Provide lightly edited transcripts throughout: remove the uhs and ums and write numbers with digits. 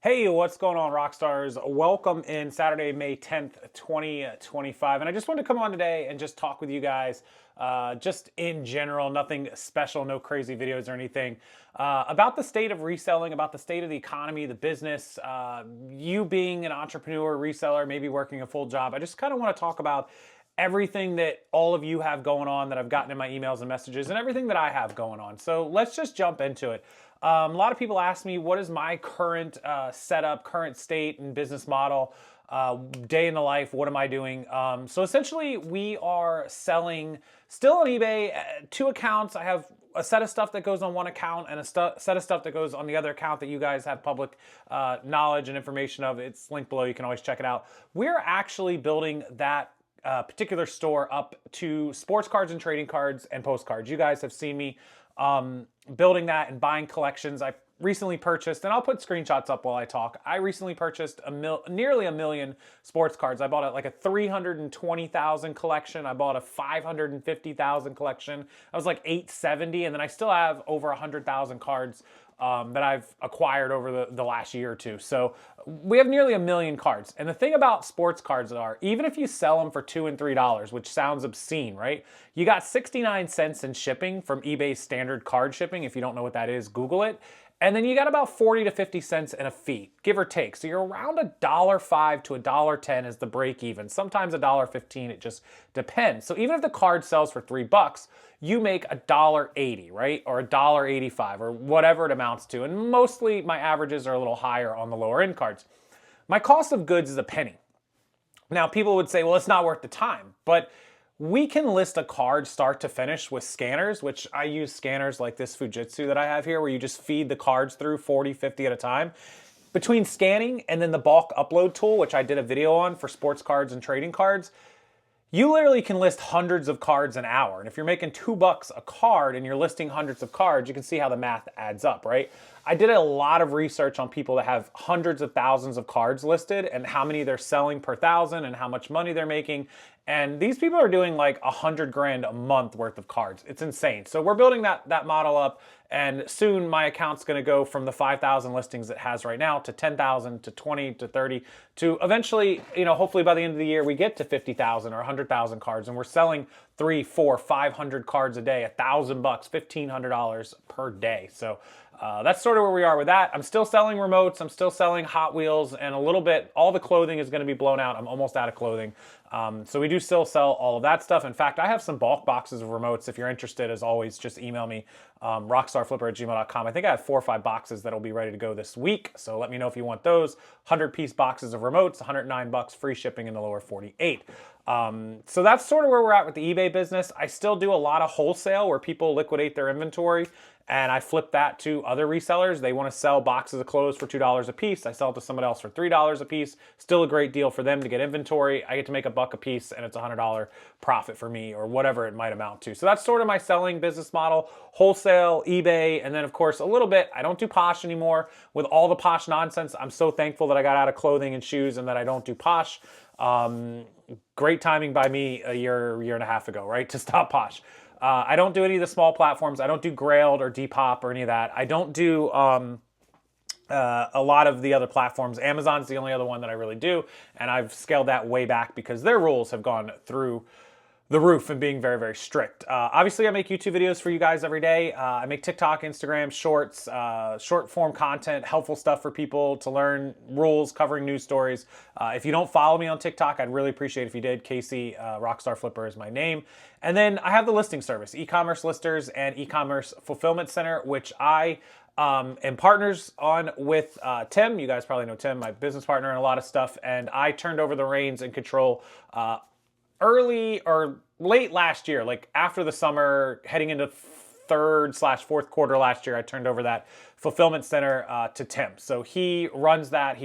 Hey, what's going on, Rockstars? Welcome in Saturday, May 10th, 2025. And I just wanted to come on today and just talk with you guys, just in general, nothing special, no crazy videos or anything, about the state of reselling, about the state of the economy, the business, you being an entrepreneur, reseller, maybe working a full job. I just kind of want to talk about everything that all of you have going on that I've gotten in my emails and messages and everything that I have going on. So let's just jump into it. A lot of people ask me, what is my current setup, current state and business model, day in the life, what am I doing? So essentially we are selling still on eBay, two accounts. I have a set of stuff that goes on one account and a set of stuff that goes on the other account that you guys have public knowledge and information of. It's linked below, you can always check it out. We're actually building that particular store up to sports cards and trading cards and postcards. You guys have seen me building that and buying collections. I recently purchased, and I'll put screenshots up while I talk. I recently purchased nearly a million sports cards. I bought like a 320,000 collection. I bought a 550,000 collection. I was like 870, and then I still have over 100,000 cards that I've acquired over the last year or two. So we have nearly a million cards. And the thing about sports cards are, even if you sell them for $2 and $3, which sounds obscene, right? You got 69 cents in shipping from eBay's standard card shipping. If you don't know what that is, Google it. And then you got about 40 to 50 cents in a fee, give or take. So you're around $1.05 to $1.10 is the break even. Sometimes $1.15, it just depends. So even if the card sells for $3, you make $1.80, right? Or $1.85 or whatever it amounts to. And mostly my averages are a little higher on the lower end cards. My cost of goods is a penny. Now people would say, well, it's not worth the time, but we can list a card start to finish with scanners, which I use scanners like this Fujitsu that I have here, where you just feed the cards through 40, 50 at a time. Between scanning and then the bulk upload tool, which I did a video on for sports cards and trading cards, you literally can list hundreds of cards an hour. And if you're making $2 a card and you're listing hundreds of cards, you can see how the math adds up, right? I did a lot of research on people that have hundreds of thousands of cards listed and how many they're selling per thousand and how much money they're making. And these people are doing like 100 grand a month worth of cards. It's insane. So we're building that model up, and soon my account's gonna go from the 5,000 listings it has right now to 10,000 to 20 to 30 to eventually, hopefully by the end of the year we get to 50,000 or 100,000 cards, and we're selling 300, 400, 500 cards a day, $1,000, $1,500 per day. So that's sort of where we are with that. I'm still selling remotes. I'm still selling Hot Wheels, and a little bit, all the clothing is going to be blown out. I'm almost out of clothing. So we do still sell all of that stuff. In fact, I have some bulk boxes of remotes. If you're interested, as always, just email me, rockstarflipper@gmail.com. I think I have 4 or 5 boxes that'll be ready to go this week. So let me know if you want those. 100-piece boxes of remotes, $109, free shipping in the lower 48. So that's sort of where we're at with the eBay business. I still do a lot of wholesale where people liquidate their inventory, and I flip that to other resellers. They want to sell boxes of clothes for $2 a piece. I sell it to someone else for $3 a piece. Still a great deal for them to get inventory. I get to make $1 a piece, and it's a $100 profit for me, or whatever it might amount to. So that's sort of my selling business model: wholesale, eBay, and then of course a little bit, I don't do Posh anymore. With all the Posh nonsense, I'm so thankful that I got out of clothing and shoes and that I don't do Posh. Great timing by me a year and a half ago, right, to stop Posh. I don't do any of the small platforms. I don't do Grailed or Depop or any of that. I don't do a lot of the other platforms. Amazon's the only other one that I really do, and I've scaled that way back because their rules have gone through the roof and being very, very strict. Obviously, I make YouTube videos for you guys every day. I make TikTok, Instagram, Shorts, short form content, helpful stuff for people to learn rules, covering news stories. If you don't follow me on TikTok, I'd really appreciate it if you did. Casey, Rockstarflipper is my name. And then I have the listing service, Ecommercelisters and E-commerce Fulfillment Center, which I am partners on with Tim. You guys probably know Tim, my business partner, and a lot of stuff. And I turned over the reins and control early or late last year, like after the summer, heading into third/fourth quarter last year, I turned over that fulfillment center to Tim. So he runs that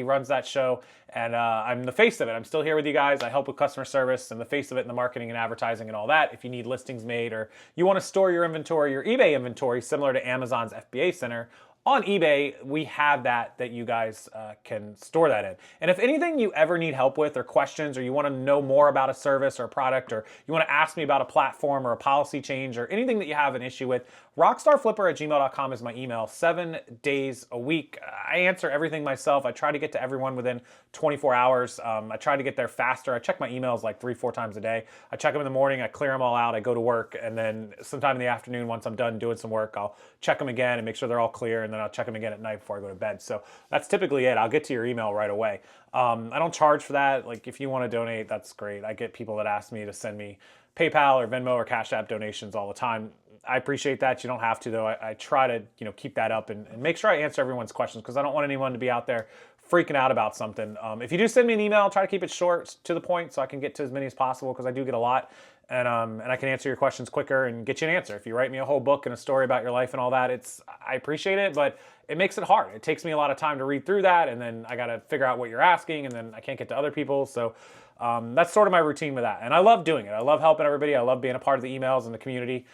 show, and I'm the face of it. I'm still here with you guys. I help with customer service and the face of it in the marketing and advertising and all that. If you need listings made or you want to store your inventory, your eBay inventory, similar to Amazon's FBA Center, on eBay, we have that you guys can store that in. And if anything you ever need help with or questions, or you want to know more about a service or a product, or you want to ask me about a platform or a policy change or anything that you have an issue with, rockstarflipper@gmail.com is my email, 7 days a week. I answer everything myself. I try to get to everyone within 24 hours. I try to get there faster. I check my emails like 3-4 times a day. I check them in the morning, I clear them all out, I go to work, and then sometime in the afternoon, once I'm done doing some work, I'll check them again and make sure they're all clear, and then I'll check them again at night before I go to bed. So that's typically it. I'll get to your email right away. I don't charge for that. Like, if you want to donate, that's great. I get people that ask me to send me PayPal or Venmo or Cash App donations all the time. I appreciate that. You don't have to, though. I try to, keep that up and make sure I answer everyone's questions, because I don't want anyone to be out there freaking out about something. If you do send me an email, I'll try to keep it short, to the point, so I can get to as many as possible, because I do get a lot. And I can answer your questions quicker and get you an answer. If you write me a whole book and a story about your life and all that, I appreciate it, but it makes it hard. It takes me a lot of time to read through that, and then I got to figure out what you're asking, and then I can't get to other people. So that's sort of my routine with that. And I love doing it. I love helping everybody. I love being a part of the emails and the community.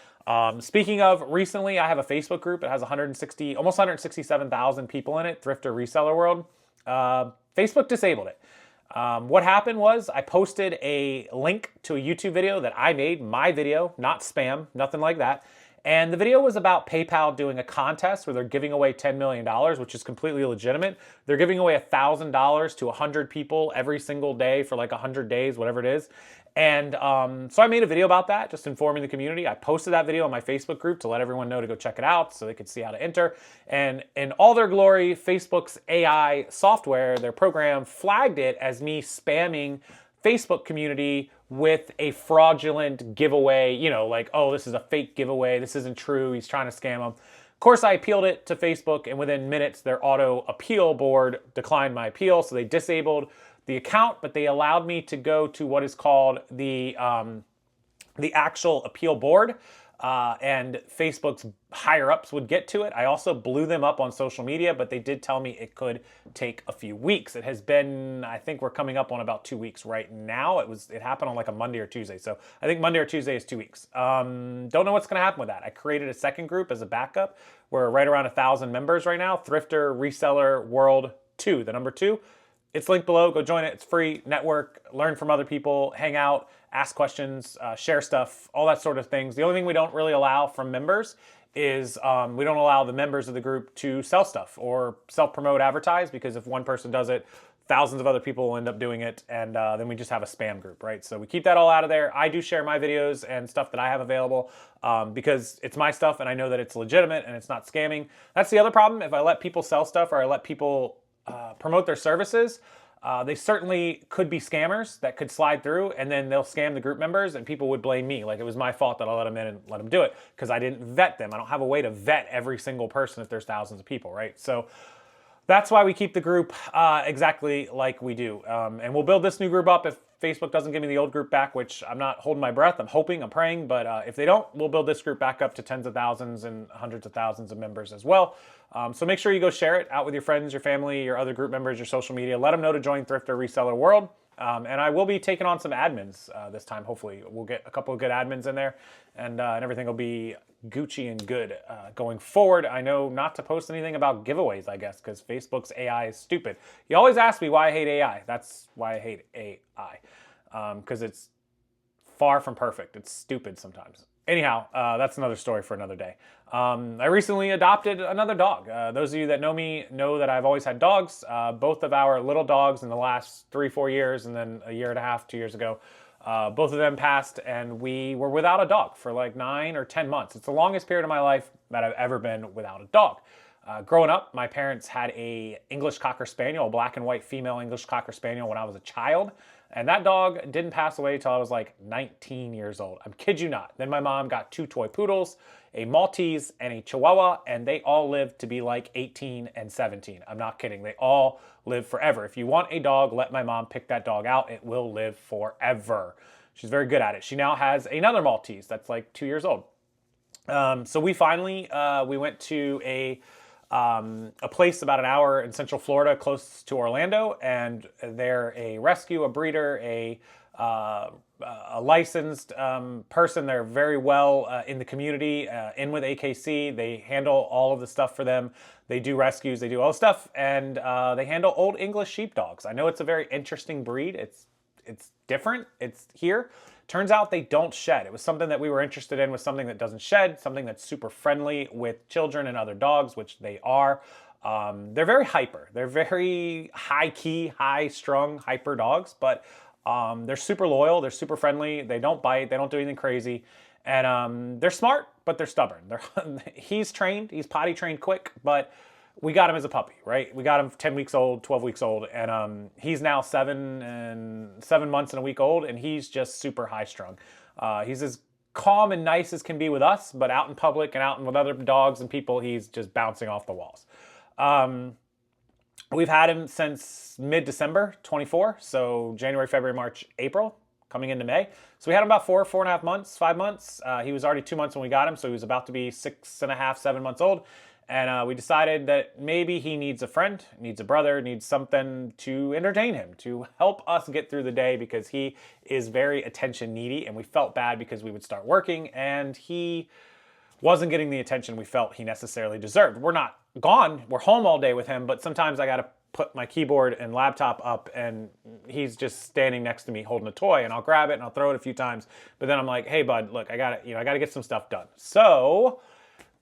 Speaking of, recently I have a Facebook group. It has almost 167,000 people in it, Thrifter Reseller World. Facebook disabled it. What happened was, I posted a link to a YouTube video that I made, my video, not spam, nothing like that. And the video was about PayPal doing a contest where they're giving away $10 million, which is completely legitimate. They're giving away $1,000 to 100 people every single day for like 100 days, whatever it is. And so I made a video about that, just informing the community. I posted that video on my Facebook group to let everyone know to go check it out so they could see how to enter. And in all their glory, Facebook's AI software, their program, flagged it as me spamming Facebook community with a fraudulent giveaway, like, oh, this is a fake giveaway, this isn't true, he's trying to scam them. Of course, I appealed it to Facebook, and within minutes, their auto appeal board declined my appeal, so they disabled the account, but they allowed me to go to what is called the actual appeal board, and Facebook's higher-ups would get to it. I also blew them up on social media, but they did tell me it could take a few weeks. It has been, I think we're coming up on about 2 weeks right now. It happened on like a Monday or Tuesday, so I think Monday or Tuesday is 2 weeks. Don't know what's going to happen with that. I created a second group as a backup. We're right around 1,000 members right now. Thrifter Reseller World 2, the number 2. It's linked below. Go join it. It's free. Network, learn from other people, hang out, ask questions, share stuff, all that sort of things. The only thing we don't really allow from members is we don't allow the members of the group to sell stuff or self-promote, advertise, because if one person does it, thousands of other people will end up doing it, and then we just have a spam group, right? So we keep that all out of there. I do share my videos and stuff that I have available because it's my stuff, and I know that it's legitimate and it's not scamming. That's the other problem. If I let people sell stuff, or I let people promote their services, they certainly could be scammers that could slide through, and then they'll scam the group members, and people would blame me. Like, it was my fault that I let them in and let them do it because I didn't vet them. I don't have a way to vet every single person if there's thousands of people, right? So that's why we keep the group exactly like we do. And we'll build this new group up if Facebook doesn't give me the old group back, which I'm not holding my breath. I'm hoping, I'm praying, but if they don't, we'll build this group back up to tens of thousands and hundreds of thousands of members as well. So make sure you go share it out with your friends, your family, your other group members, your social media. Let them know to join Thrifter Reseller World. And I will be taking on some admins this time. Hopefully we'll get a couple of good admins in there, and everything will be Gucci and good going forward. I know not to post anything about giveaways, I guess, because Facebook's AI is stupid. You always ask me why I hate AI. That's why I hate AI, because it's far from perfect. It's stupid sometimes. Anyhow, that's another story for another day. I recently adopted another dog. Those of you that know me know that I've always had dogs. Both of our little dogs in the last 3-4 years, and then a year and a half, 2 years ago, both of them passed, and we were without a dog for like 9 or 10 months. It's the longest period of my life that I've ever been without a dog. Growing up, my parents had a English Cocker Spaniel, a black and white female English Cocker Spaniel, when I was a child. And that dog didn't pass away until I was like 19 years old. I'm kid you not. Then my mom got 2 toy poodles, a Maltese and a Chihuahua, and they all lived to be like 18 and 17. I'm not kidding. They all live forever. If you want a dog, let my mom pick that dog out. It will live forever. She's very good at it. She now has another Maltese that's like 2 years old. So we finally, we went to a place about an hour in Central Florida close to Orlando, and they're a rescue, a breeder, a a licensed person. They're very well in the community, in with AKC. They handle all of the stuff for them. They do rescues, they do all the stuff, and they handle Old English sheepdogs. I know it's a very interesting breed. It's different. It's here. Turns out they don't shed. It was something that we were interested in, was something that doesn't shed, something that's super friendly with children and other dogs, which they are. They're very hyper. They're very high key, high strung, hyper dogs, but they're super loyal. They're super friendly. They don't bite. They don't do anything crazy. And they're smart, but they're stubborn. He's trained. He's potty trained quick, but we got him as a puppy, right? We got him 10 weeks old, 12 weeks old, and he's now 7 months and a week old, and he's just super high strung. He's as calm and nice as can be with us, but out in public and out with other dogs and people, he's just bouncing off the walls. We've had him since mid-December 24, so January, February, March, April, coming into May. So we had him about 4.5 months, 5 months. He was already 2 months when we got him, so he was about to be 6.5, 7 months old. And we decided that maybe he needs a friend, needs a brother, needs something to entertain him, to help us get through the day, because he is very attention needy, and we felt bad because we would start working and he wasn't getting the attention we felt he necessarily deserved. We're not gone, we're home all day with him, but sometimes I gotta put my keyboard and laptop up and he's just standing next to me holding a toy, and I'll grab it and I'll throw it a few times, but then I'm like, hey bud, look, I gotta get some stuff done. So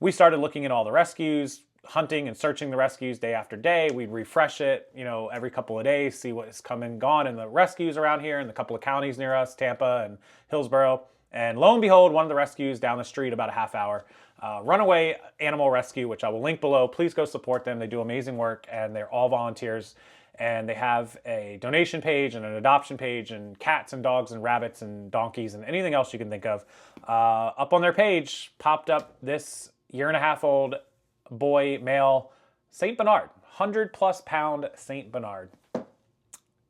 we started looking at all the rescues, hunting and searching the rescues day after day. We'd refresh it, every couple of days, see what's come and gone in the rescues around here in the couple of counties near us, Tampa and Hillsborough. And lo and behold, one of the rescues down the street, about a half hour, Runaway Animal Rescue, which I will link below. Please go support them. They do amazing work, and they're all volunteers. And they have a donation page and an adoption page, and cats and dogs and rabbits and donkeys and anything else you can think of. Up on their page popped up this 1.5-year-old boy, male, St. Bernard, 100+ pound St. Bernard.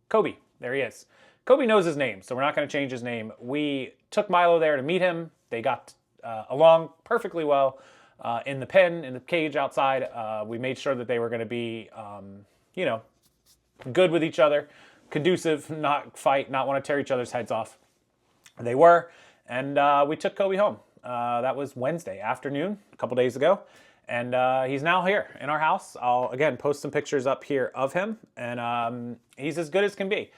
Kobe, there he is. Kobe knows his name, so we're not going to change his name. We took Milo there to meet him. They got along perfectly well in the pen, in the cage outside. We made sure that they were going to be, good with each other, conducive, not fight, not want to tear each other's heads off. They were, and we took Kobe home. That was Wednesday afternoon, a couple days ago, and he's now here in our house. I'll, again, post some pictures up here of him, and he's as good as can be.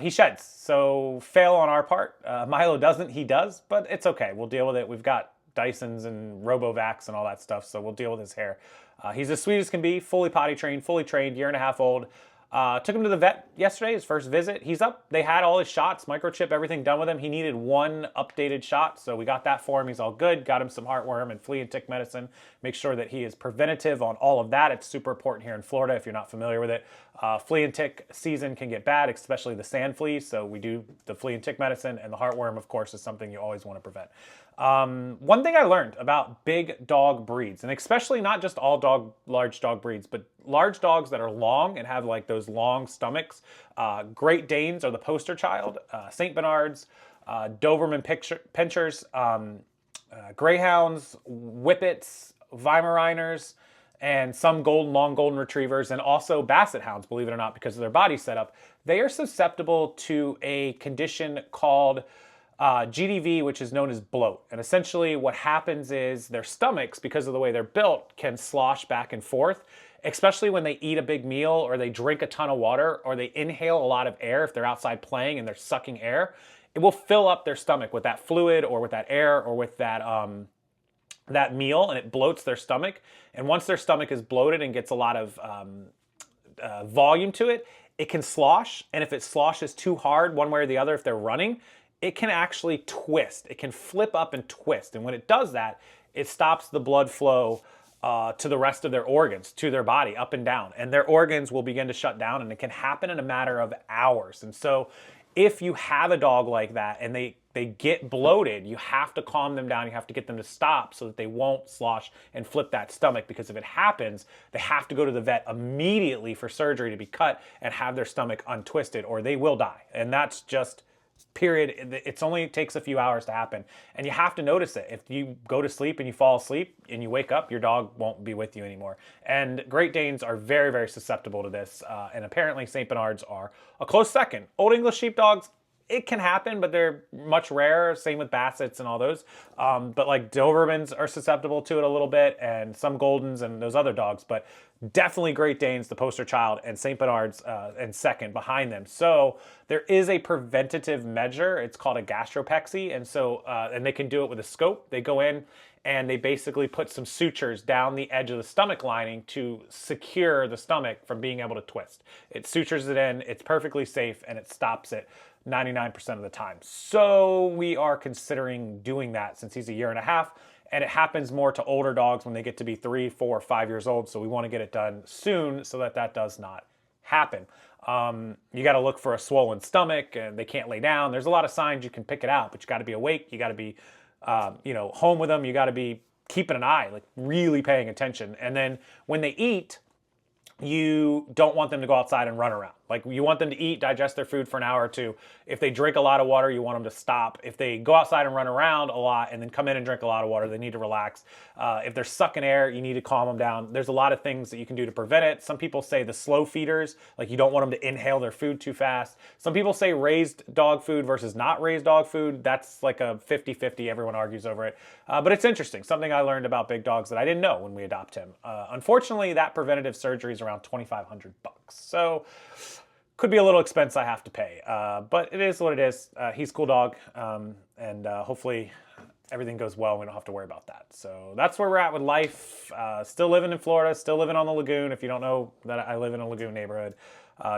He sheds, so fail on our part. Milo doesn't, he does, but it's okay. We'll deal with it. We've got Dysons and RoboVax and all that stuff, so we'll deal with his hair. He's as sweet as can be, fully potty trained, fully trained, 1.5 years old. Took him to the vet yesterday, his first visit. He's up. They had all his shots, microchip, everything done with him. He needed one updated shot, so we got that for him. He's all good. Got him some heartworm and flea and tick medicine. Make sure that he is preventative on all of that. It's super important here in Florida if you're not familiar with it. Flea and tick season can get bad, especially the sand fleas, so we do the flea and tick medicine, and the heartworm, of course, is something you always want to prevent. One thing I learned about big dog breeds, and especially not just all large dog breeds, but large dogs that are long and have like those long stomachs. Great Danes are the poster child. St. Bernards, Doberman Pinschers, Greyhounds, Whippets, Weimaraners, and some long golden retrievers, and also Basset Hounds, believe it or not, because of their body setup. They are susceptible to a condition called GDV, which is known as bloat. And essentially what happens is their stomachs, because of the way they're built, can slosh back and forth, especially when they eat a big meal or they drink a ton of water or they inhale a lot of air. If they're outside playing and they're sucking air, it will fill up their stomach with that fluid or with that air or with that meal, and it bloats their stomach. And once their stomach is bloated and gets a lot of volume to it, it can slosh. And if it sloshes too hard one way or the other, if they're running, it can actually twist. It can flip up and twist. And when it does that, it stops the blood flow to the rest of their organs, to their body, up and down. And their organs will begin to shut down, and it can happen in a matter of hours. And so if you have a dog like that and they get bloated, you have to calm them down. You have to get them to stop so that they won't slosh and flip that stomach, because if it happens, they have to go to the vet immediately for surgery to be cut and have their stomach untwisted, or they will die. And that's just period. It only takes a few hours to happen, and you have to notice it. If you go to sleep and you fall asleep and you wake up, your dog won't be with you anymore. And Great Danes are very, very susceptible to this, and apparently St. Bernards are a close second. Old English Sheepdogs, it can happen, but they're much rarer. Same with Bassets and all those. But like Dobermans are susceptible to it a little bit, and some Goldens and those other dogs. But definitely Great Danes, the poster child, and St. Bernards and second behind them. So there is a preventative measure. It's called a gastropexy, and so and they can do it with a scope. They go in and they basically put some sutures down the edge of the stomach lining to secure the stomach from being able to twist. It sutures it in, it's perfectly safe, and it stops it 99% of the time. So we are considering doing that since he's a year and a half, and it happens more to older dogs when they get to be 3, 4, 5 years old, so we want to get it done soon so that that does not happen. You got to look for a swollen stomach, and they can't lay down. There's a lot of signs you can pick it out, but you got to be awake, you got to be home with them, you got to be keeping an eye, like really paying attention. And then when they eat, you don't want them to go outside and run around. Like, you want them to eat, digest their food for an hour or two. If they drink a lot of water, you want them to stop. If they go outside and run around a lot and then come in and drink a lot of water, they need to relax. If they're sucking air, you need to calm them down. There's a lot of things that you can do to prevent it. Some people say the slow feeders, like you don't want them to inhale their food too fast. Some people say raised dog food versus not raised dog food. That's like a 50-50. Everyone argues over it. But it's interesting. Something I learned about big dogs that I didn't know when we adopt him. Unfortunately, that preventative surgery is around $2,500. So could be a little expense I have to pay, but it is what it is. He's a cool dog, and hopefully everything goes well. We don't have to worry about that. So that's where we're at with life. Still living in Florida, still living on the lagoon. If you don't know that I live in a lagoon neighborhood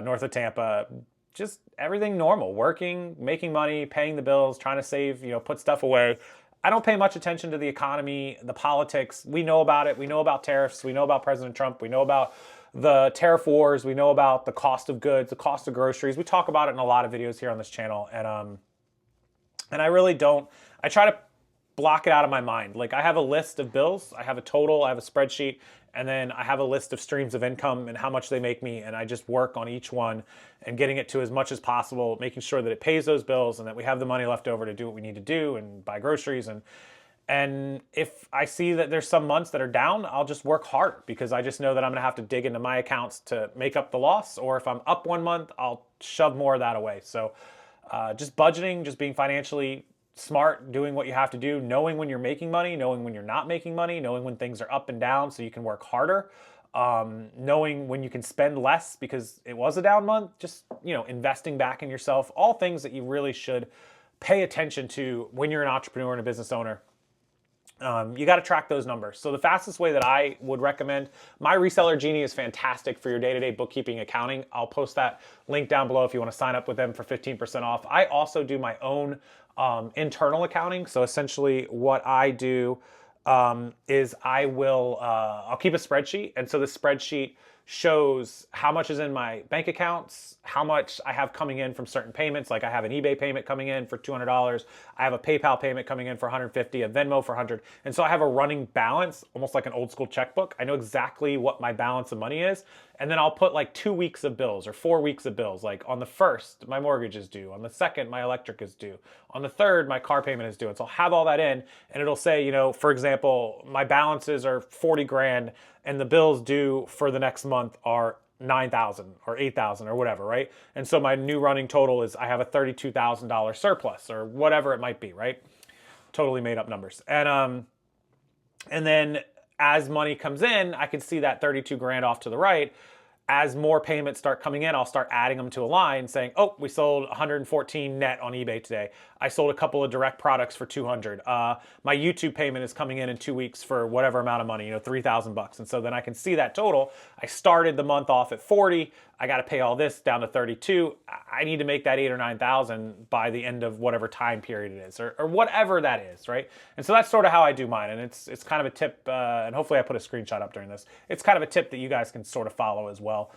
north of Tampa, just everything normal, working, making money, paying the bills, trying to save, put stuff away. I don't pay much attention to the economy, the politics. We know about it. We know about tariffs. We know about President Trump. We know about the tariff wars. We know about the cost of goods, the cost of groceries. We talk about it in a lot of videos here on this channel. And I really don't, I try to block it out of my mind. Like, I have a list of bills, I have a total, I have a spreadsheet, and then I have a list of streams of income and how much they make me. And I just work on each one and getting it to as much as possible, making sure that it pays those bills and that we have the money left over to do what we need to do and buy groceries. And if I see that there's some months that are down, I'll just work harder because I just know that I'm gonna have to dig into my accounts to make up the loss. Or if I'm up one month, I'll shove more of that away. So just budgeting, just being financially smart, doing what you have to do, knowing when you're making money, knowing when you're not making money, knowing when things are up and down so you can work harder, knowing when you can spend less because it was a down month, just, investing back in yourself, all things that you really should pay attention to when you're an entrepreneur and a business owner. You got to track those numbers. So the fastest way that I would recommend, My Reseller Genie is fantastic for your day-to-day bookkeeping, accounting. I'll post that link down below if you want to sign up with them for 15% off. I also do my own internal accounting. So essentially what I do is I'll keep a spreadsheet. And so the spreadsheet shows how much is in my bank accounts, how much I have coming in from certain payments. Like I have an eBay payment coming in for $200. I have a PayPal payment coming in for $150, a Venmo for $100. And so I have a running balance, almost like an old school checkbook. I know exactly what my balance of money is. And then I'll put like 2 weeks of bills or 4 weeks of bills. Like on the 1st, my mortgage is due. On the 2nd, my electric is due. On the 3rd, my car payment is due. And so I'll have all that in and it'll say, for example, my balances are 40 grand and the bills due for the next month are 9,000 or 8,000 or whatever, right? And so my new running total is I have a $32,000 surplus or whatever it might be, right? Totally made up numbers. And then as money comes in, I can see that 32 grand off to the right. As more payments start coming in, I'll start adding them to a line saying, oh, we sold 114 net on eBay today. I sold a couple of direct products for 200. My YouTube payment is coming in 2 weeks for whatever amount of money, $3,000. And so then I can see that total. I started the month off at 40. I got to pay all this down to 32. I need to make that 8,000 or 9,000 by the end of whatever time period it is, or whatever that is, right? And so that's sort of how I do mine. And it's kind of a tip, and hopefully I put a screenshot up during this. It's kind of a tip that you guys can sort of follow as well,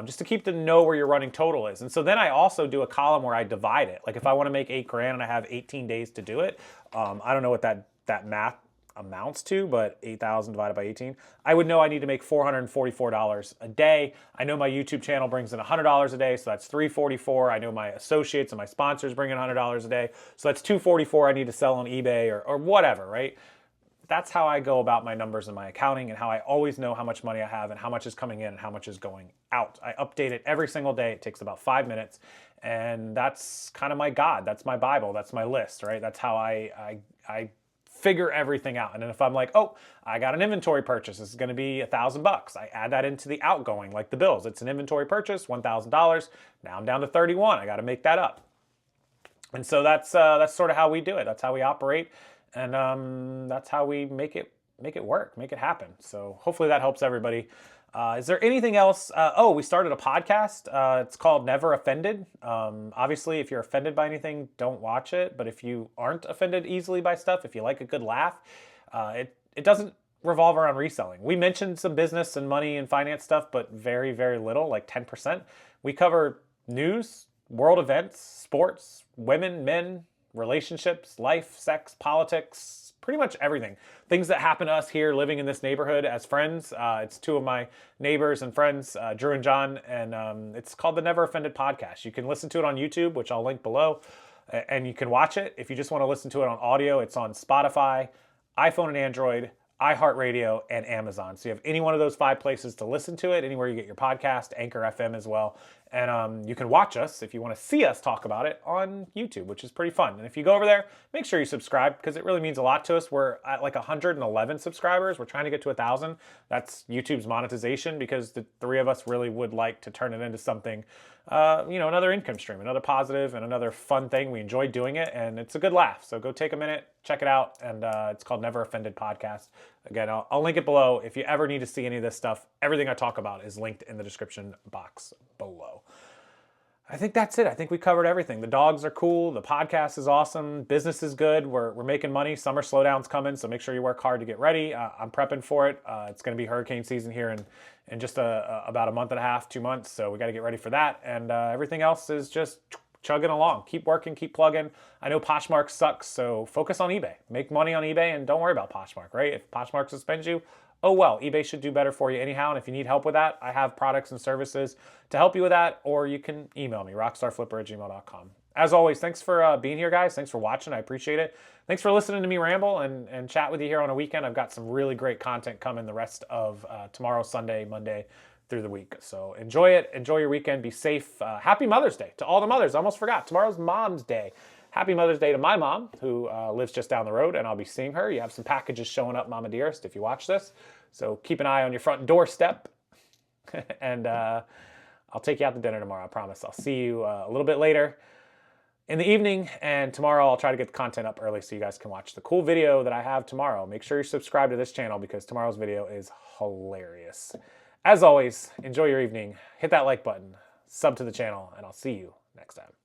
just to keep to know where your running total is. And so then I also do a column where I divide it. Like if I want to make 8 grand and I have 18 days to do it, I don't know what that math amounts to, but 8,000 divided by 18, I would know I need to make $444 a day. I know my YouTube channel brings in $100 a day, so that's $344. I know my associates and my sponsors bring in $100 a day, so that's $244 I need to sell on eBay or whatever, right? that's how I go about my numbers and my accounting, and how I always know how much money I have and how much is coming in and how much is going out. I update it every single day. It takes about 5 minutes, and that's kind of my God. That's my Bible. That's my list, right? That's how I figure everything out. And then if I'm like, oh, I got an inventory purchase, this is going to be $1,000. I add that into the outgoing, like the bills. It's an inventory purchase, $1,000. Now I'm down to 31. I got to make that up. And so that's sort of how we do it. That's how we operate, and that's how we make it work, make it happen. So hopefully that helps everybody. Is there anything else? We started a podcast. It's called Never Offended. Obviously, if you're offended by anything, don't watch it. But if you aren't offended easily by stuff, if you like a good laugh, it doesn't revolve around reselling. We mentioned some business and money and finance stuff, but very, very little, like 10%. We cover news, world events, sports, women, men, relationships, life, sex, politics, pretty much everything. Things that happen to us here living in this neighborhood as friends. It's two of my neighbors and friends, Drew and John, and it's called the Never Offended Podcast. You can listen to it on YouTube, which I'll link below, and you can watch it. If you just want to listen to it on audio, it's on Spotify, iPhone and Android, iHeartRadio, and Amazon. So you have any one of those 5 places to listen to it, anywhere you get your podcast, Anchor FM as well. And you can watch us, if you want to see us talk about it, on YouTube, which is pretty fun. And if you go over there, make sure you subscribe, because it really means a lot to us. We're at like 111 subscribers. We're trying to get to 1,000. That's YouTube's monetization, because the 3 of us really would like to turn it into something, another income stream, another positive, and another fun thing. We enjoy doing it, and it's a good laugh. So go take a minute, check it out, and it's called Never Offended Podcast. Again, I'll link it below. If you ever need to see any of this stuff, everything I talk about is linked in the description box below. I think that's it. I think we covered everything. The dogs are cool. The podcast is awesome. Business is good. We're making money. Summer slowdown's coming, so make sure you work hard to get ready. I'm prepping for it. It's going to be hurricane season here in just about a month and a half, 2 months, so we got to get ready for that. And everything else is just chugging along. Keep working, keep plugging. I know Poshmark sucks, so focus on eBay. Make money on eBay, and don't worry about Poshmark, right? If Poshmark suspends you, oh well, eBay should do better for you anyhow. And if you need help with that, I have products and services to help you with that, or you can email me, rockstarflipper@gmail.com. As always, thanks for being here, guys. Thanks for watching. I appreciate it. Thanks for listening to me ramble and chat with you here on a weekend. I've got some really great content coming the rest of tomorrow, Sunday, Monday, through the week. So enjoy it. Enjoy your weekend. Be safe. Happy Mother's Day to all the mothers. I almost forgot. Tomorrow's Mom's Day. Happy Mother's Day to my mom, who lives just down the road, and I'll be seeing her. You have some packages showing up, Mama Dearest, if you watch this. So keep an eye on your front doorstep. And I'll take you out to dinner tomorrow, I promise. I'll see you a little bit later in the evening, and tomorrow I'll try to get the content up early so you guys can watch the cool video that I have tomorrow. Make sure you subscribe to this channel, because tomorrow's video is hilarious. As always, enjoy your evening. Hit that like button, sub to the channel, and I'll see you next time.